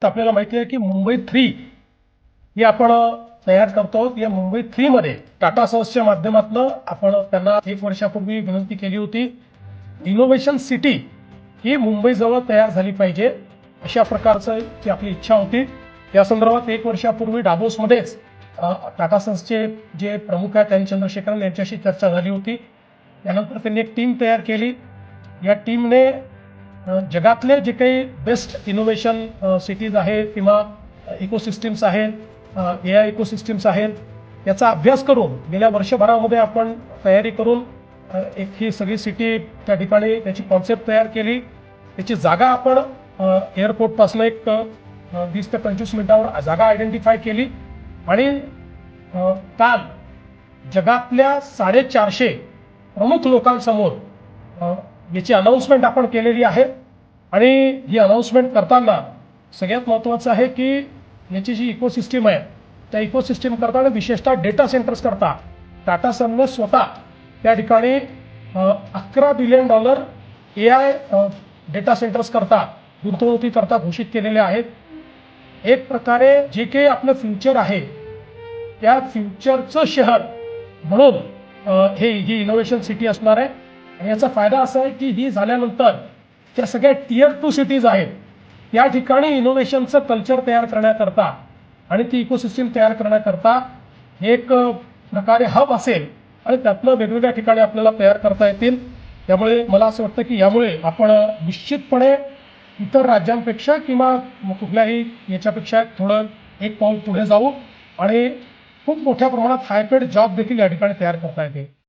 आपल्याला माहिती आहे की मुंबई 3 ही आपण तयार करतो। या मुंबई 3 मध्ये टाटा सन्सच्या माध्यमातून आपण त्यांना 1 वर्षापूर्वी विनंती केली होती, इनोव्हेशन सिटी ही मुंबईजवळ तयार झाली पाहिजे, अशा प्रकारची ती आपली इच्छा होती। या संदर्भात 1 वर्षापूर्वी डाबोसमध्येच टाटा सन्सचे जे प्रमुख आहेत त्यांनी चंद्रशेखरन यांच्याशी चर्चा झाली होती। त्यानंतर त्यांनी एक टीम तयार केली। या टीमने जगातले जे काही बेस्ट इनोव्हेशन सिटीज आहेत किंवा इकोसिस्टम्स आहेत, AI इकोसिस्टम्स आहेत, याचा अभ्यास करून गेल्या वर्षभरामध्ये आपण तयारी करून एक ही सगळी सिटी त्या ठिकाणी त्याची कॉन्सेप्ट तयार केली। त्याची जागा आपण एअरपोर्टपासून एक 20 ते 25 मिनिटावर जागा आयडेंटिफाय केली आणि काल जगातल्या 450 प्रमुख लोकांसमोर याची अनाउन्समेंट आपण केलेली आहे। आणि ही अनाउन्समेंट करताना सगळ्यात महत्त्वाचं आहे की याची जी इकोसिस्टम आहे त्या इकोसिस्टम करताना विशेषतः डेटा सेंटर्स करता टाटा सन्सने स्वतः त्या ठिकाणी $11 बिलियन AI डेटा सेंटर्स करता गुंतवणुकी करता घोषित केलेले आहेत। एक प्रकारे जे काही आपलं फ्युचर आहे त्या फ्युचरचं शहर म्हणून ही इनोव्हेशन सिटी असणार आहे। आणि याचा फायदा असा आहे की ही झाल्यानंतर त्या सगळ्या टियर 2 सिटीज आहेत त्या ठिकाणी इनोव्हेशनचं कल्चर तयार करण्याकरता आणि ती इकोसिस्टम तयार करण्याकरता एक प्रकारे हब असेल आणि त्यातनं वेगवेगळ्या ठिकाणी आपल्याला तयार करता येतील। त्यामुळे मला असं वाटतं की यामुळे आपण निश्चितपणे इतर राज्यांपेक्षा किंवा कुठल्याही याच्यापेक्षा थोडं एक पाऊल पुढे जाऊ आणि खूप मोठ्या प्रमाणात हाय पेड जॉब देखील या ठिकाणी तयार करता येतील।